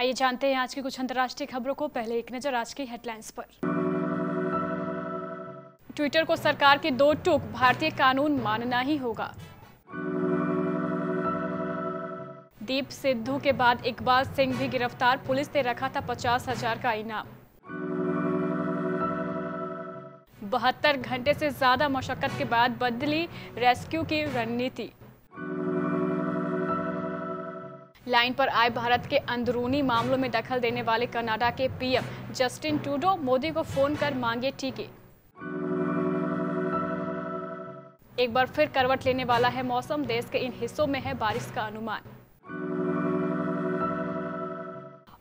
आइए जानते हैं आज की कुछ अंतर्राष्ट्रीय खबरों को। पहले एक नजर आज की हेडलाइंस पर। ट्विटर को सरकार की दो टूक, भारतीय कानून मानना ही होगा। दीप सिद्धू के बाद इकबाल सिंह भी गिरफ्तार, पुलिस ने रखा था 50,000 का इनाम। 72 घंटे से ज्यादा मशक्कत के बाद बदली रेस्क्यू की रणनीति। लाइन पर आए भारत के अंदरूनी मामलों में दखल देने वाले कनाडा के पीएम जस्टिन ट्रूडो, मोदी को फोन कर मांगे टीके। एक बार फिर करवट लेने वाला है मौसम, देश के इन हिस्सों में है बारिश का अनुमान।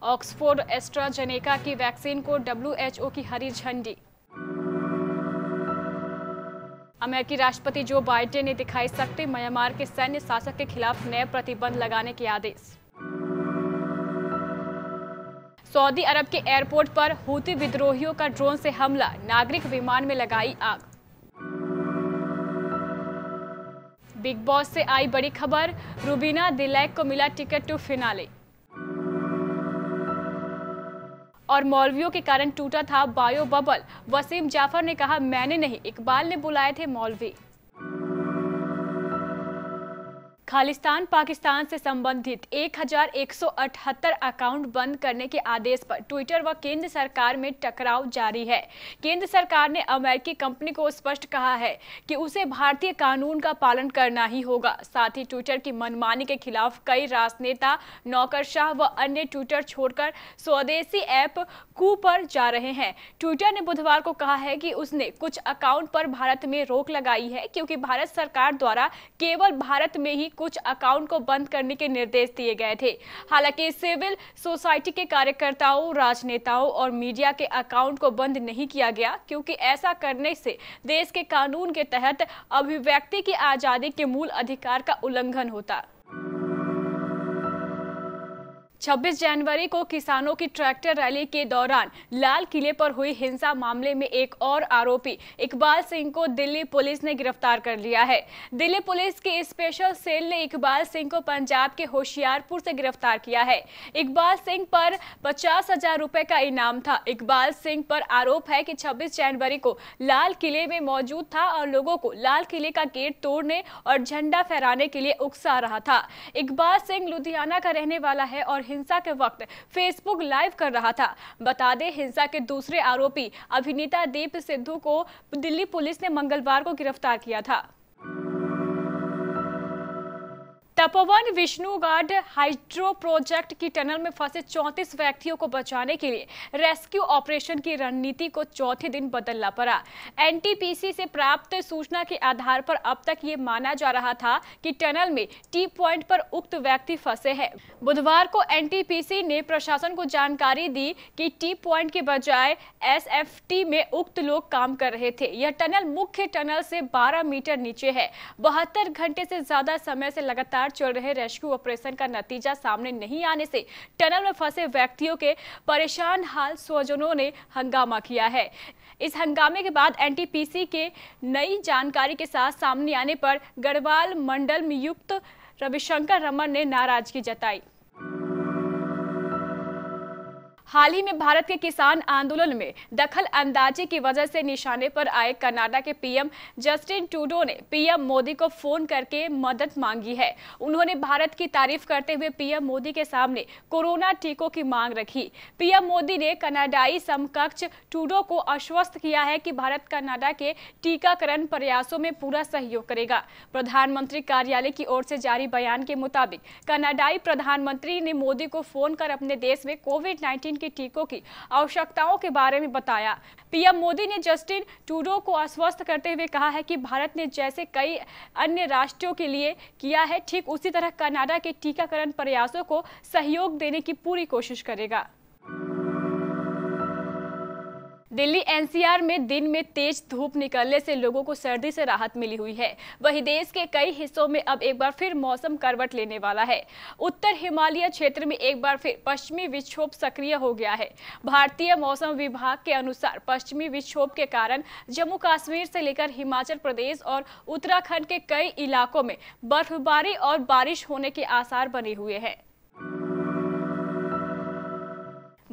ऑक्सफोर्ड एस्ट्राजेनेका की वैक्सीन को डब्ल्यूएचओ की हरी झंडी। अमेरिकी राष्ट्रपति जो बाइडेन ने दिखाई सकते म्यांमार के सैन्य शासक के खिलाफ नए प्रतिबंध लगाने के आदेश। सऊदी अरब के एयरपोर्ट पर हूती विद्रोहियों का ड्रोन से हमला, नागरिक विमान में लगाई आग। बिग बॉस से आई बड़ी खबर, रूबीना दिलैक को मिला टिकट टू फिनाले। और मौलवियों के कारण टूटा था बायो बबल, वसीम जाफर ने कहा मैंने नहीं, इकबाल ने बुलाए थे मौलवी। खालिस्तान पाकिस्तान से संबंधित 1178 अकाउंट बंद करने के आदेश पर ट्विटर व केंद्र सरकार में टकराव जारी है। केंद्र सरकार ने अमेरिकी कंपनी को स्पष्ट कहा है कि उसे भारतीय कानून का पालन करना ही होगा। साथ ही ट्विटर की मनमानी के खिलाफ कई राजनेता, नौकरशाह व अन्य ट्विटर छोड़कर स्वदेशी ऐप कू पर जा रहे हैं। ट्विटर ने बुधवार को कहा है कि उसने कुछ अकाउंट पर भारत में रोक लगाई है, क्योंकि भारत सरकार द्वारा केवल भारत में ही कुछ अकाउंट को बंद करने के निर्देश दिए गए थे। हालांकि सिविल सोसाइटी के कार्यकर्ताओं, राजनेताओं और मीडिया के अकाउंट को बंद नहीं किया गया, क्योंकि ऐसा करने से देश के कानून के तहत अभिव्यक्ति की आजादी के मूल अधिकार का उल्लंघन होता। 26 जनवरी को किसानों की ट्रैक्टर रैली के दौरान लाल किले पर हुई हिंसा मामले में एक और आरोपी इकबाल सिंह को दिल्ली पुलिस ने गिरफ्तार कर लिया है। दिल्ली पुलिस की स्पेशल सेल ने इकबाल सिंह को पंजाब के होशियारपुर से गिरफ्तार किया है। इकबाल सिंह पर 50,000 रुपए का इनाम था। इकबाल सिंह पर आरोप है कि 26 जनवरी को लाल किले में मौजूद था और लोगों को लाल किले का गेट तोड़ने और झंडा फहराने के लिए उकसा रहा था। इकबाल सिंह लुधियाना का रहने वाला है और हिंसा के वक्त फेसबुक लाइव कर रहा था। बता दें, हिंसा के दूसरे आरोपी अभिनेता दीप सिद्धू को दिल्ली पुलिस ने मंगलवार को गिरफ्तार किया था। तपोवन विष्णुघाट हाइड्रो प्रोजेक्ट की टनल में फंसे 34 व्यक्तियों को बचाने के लिए रेस्क्यू ऑपरेशन की रणनीति को चौथे दिन बदलना पड़ा। एनटीपीसी से प्राप्त सूचना के आधार पर अब तक ये माना जा रहा था कि टनल में टी पॉइंट पर उक्त व्यक्ति फंसे हैं। बुधवार को एनटीपीसी ने प्रशासन को जानकारी दी कि टी पॉइंट के बजाय एसएफटी में उक्त लोग काम कर रहे थे। यह टनल मुख्य टनल से 12 मीटर नीचे है। 72 घंटे से ज्यादा समय से लगातार चल रहे रेस्क्यू ऑपरेशन का नतीजा सामने नहीं आने से टनल में फंसे व्यक्तियों के परेशान हाल स्वजनों ने हंगामा किया है। इस हंगामे के बाद एनटीपीसी के नई जानकारी के साथ सामने आने पर गढ़वाल मंडल में युक्त रविशंकर रमन ने नाराजगी जताई। हाल ही में भारत के किसान आंदोलन में दखल अंदाजी की वजह से निशाने पर आए कनाडा के पीएम जस्टिन ट्रूडो ने पीएम मोदी को फोन करके मदद मांगी है। उन्होंने भारत की तारीफ करते हुए पीएम मोदी के सामने कोरोना टीकों की मांग रखी। पीएम मोदी ने कनाडाई समकक्ष ट्रूडो को आश्वस्त किया है कि भारत कनाडा के टीकाकरण प्रयासों में पूरा सहयोग करेगा। प्रधानमंत्री कार्यालय की ओर से जारी बयान के मुताबिक कनाडाई प्रधानमंत्री ने मोदी को फोन कर अपने देश में कोविड-19 के टीकों की आवश्यकताओं के बारे में बताया। पीएम मोदी ने जस्टिन ट्रूडो को आश्वस्त करते हुए कहा है कि भारत ने जैसे कई अन्य राष्ट्रों के लिए किया है, ठीक उसी तरह कनाडा के टीकाकरण प्रयासों को सहयोग देने की पूरी कोशिश करेगा। दिल्ली एनसीआर में दिन में तेज धूप निकलने से लोगों को सर्दी से राहत मिली हुई है। वहीं देश के कई हिस्सों में अब एक बार फिर मौसम करवट लेने वाला है। उत्तर हिमालय क्षेत्र में एक बार फिर पश्चिमी विक्षोभ सक्रिय हो गया है। भारतीय मौसम विभाग के अनुसार पश्चिमी विक्षोभ के कारण जम्मू कश्मीर से लेकर हिमाचल प्रदेश और उत्तराखंड के कई इलाकों में बर्फबारी और बारिश होने के आसार बने हुए हैं।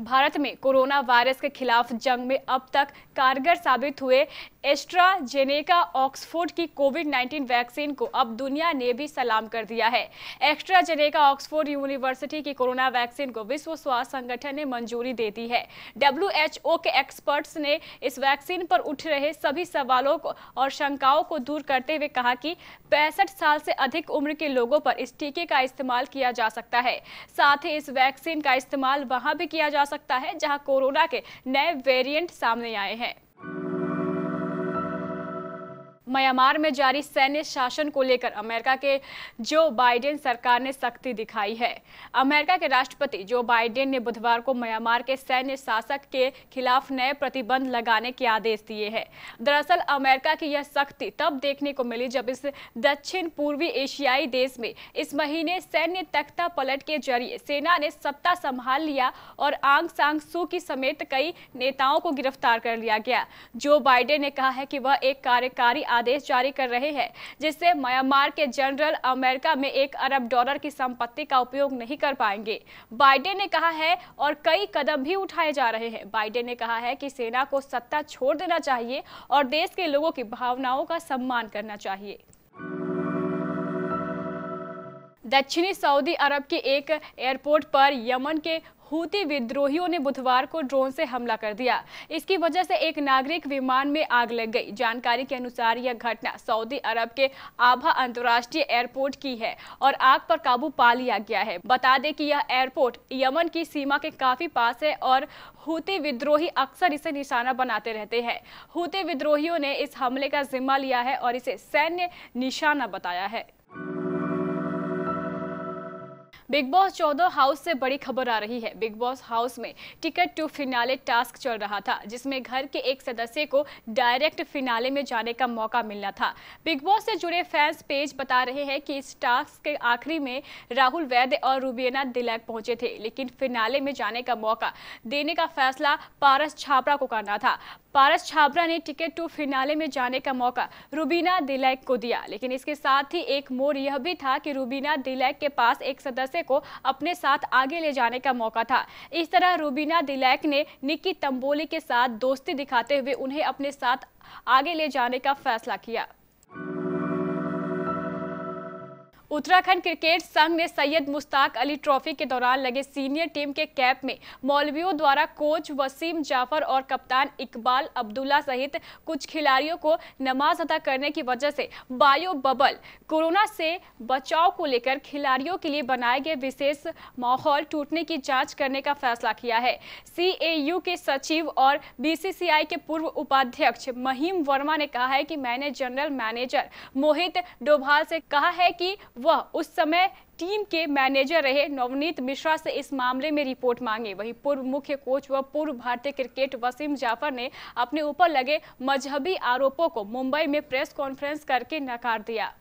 भारत में कोरोना वायरस के खिलाफ जंग में अब तक कारगर साबित हुए एस्ट्राजेनेका ऑक्सफोर्ड की कोविड-19 वैक्सीन को अब दुनिया ने भी सलाम कर दिया है। एस्ट्राजेनेका ऑक्सफोर्ड यूनिवर्सिटी की कोरोना वैक्सीन को विश्व स्वास्थ्य संगठन ने मंजूरी दे दी है। WHO के एक्सपर्ट्स ने इस वैक्सीन पर उठ रहे सभी सवालों को और शंकाओं को दूर करते हुए कहा कि 65 साल से अधिक उम्र के लोगों पर इस टीके का इस्तेमाल किया जा सकता है। साथ ही इस वैक्सीन का इस्तेमाल वहां भी किया जा सकता है जहां कोरोना के नए वेरिएंट सामने आए हैं। म्यांमार में जारी सैन्य शासन को लेकर अमेरिका के जो बाइडेन सरकार ने सख्ती दिखाई है। अमेरिका के राष्ट्रपति जो बाइडेन ने बुधवार को म्यांमार के सैन्य शासक के खिलाफ नए प्रतिबंध लगाने के आदेश दिए हैं। दरअसल अमेरिका की यह सख्ती तब देखने को मिली जब इस दक्षिण पूर्वी एशियाई देश में इस महीने सैन्य तख्ता पलट के जरिए सेना ने सत्ता संभाल लिया और आंग सांग सू की समेत कई नेताओं को गिरफ्तार कर लिया गया। जो बाइडेन ने कहा है कि वह एक कार्यकारी आदेश जारी कर रहे हैं जिससे म्यांमार के जनरल अमेरिका में $1 अरब की संपत्ति का उपयोग नहीं कर पाएंगे। बाइडेन ने कहा है और कई कदम भी उठाए जा रहे हैं। बाइडेन ने कहा है कि सेना को सत्ता छोड़ देना चाहिए और देश के लोगों की भावनाओं का सम्मान करना चाहिए। दक्षिणी सऊदी अरब के एक एयरपोर्ट पर यमन के हूती विद्रोहियों ने बुधवार को ड्रोन से हमला कर दिया। इसकी वजह से एक नागरिक विमान में आग लग गई। जानकारी के अनुसार यह घटना सऊदी अरब के आभा अंतर्राष्ट्रीय एयरपोर्ट की है और आग पर काबू पा लिया गया है। बता दें कि यह एयरपोर्ट यमन की सीमा के काफी पास है और हूती विद्रोही अक्सर इसे निशाना बनाते रहते हैं। हूती विद्रोहियों ने इस हमले का जिम्मा लिया है और इसे सैन्य निशाना बताया है। बिग बॉस 14 हाउस से बड़ी खबर आ रही है। बिग बॉस हाउस में टिकट टू फिनाले टास्क चल रहा था जिसमें घर के एक सदस्य को डायरेक्ट फिनाले में जाने का मौका मिलना था। बिग बॉस से जुड़े फैंस पेज बता रहे हैं कि इस टास्क के आखिरी में राहुल वैद्य और रुबीना दिलैक पहुंचे थे, लेकिन फिनाले में जाने का मौका देने का फैसला पारस छाबड़ा को करना था। पारस छाबड़ा ने टिकट टू फिनाले में जाने का मौका रुबीना दिलैक को दिया, लेकिन इसके साथ ही एक मोड़ यह भी था कि रुबीना दिलैक के पास एक सदस्य को अपने साथ आगे ले जाने का मौका था। इस तरह रुबीना दिलैक ने निक्की तंबोली के साथ दोस्ती दिखाते हुए उन्हें अपने साथ आगे ले जाने का फैसला किया। उत्तराखंड क्रिकेट संघ ने सैयद मुश्ताक अली ट्रॉफी के दौरान लगे सीनियर टीम के कैंप में मौलवियों द्वारा कोच वसीम जाफर और कप्तान इकबाल अब्दुल्ला सहित कुछ खिलाड़ियों को नमाज अदा करने की वजह से बायो बबल कोरोना से बचाव को लेकर खिलाड़ियों के लिए बनाए गए विशेष माहौल टूटने की जांच करने का फैसला किया है। CAU के सचिव और BCCI के पूर्व उपाध्यक्ष महिम वर्मा ने कहा है कि मैंने जनरल मैनेजर मोहित डोभाल से कहा है कि वह उस समय टीम के मैनेजर रहे नवनीत मिश्रा से इस मामले में रिपोर्ट मांगे। वहीं पूर्व मुख्य कोच व पूर्व भारतीय क्रिकेट वसीम जाफर ने अपने ऊपर लगे मजहबी आरोपों को मुंबई में प्रेस कॉन्फ्रेंस करके नकार दिया।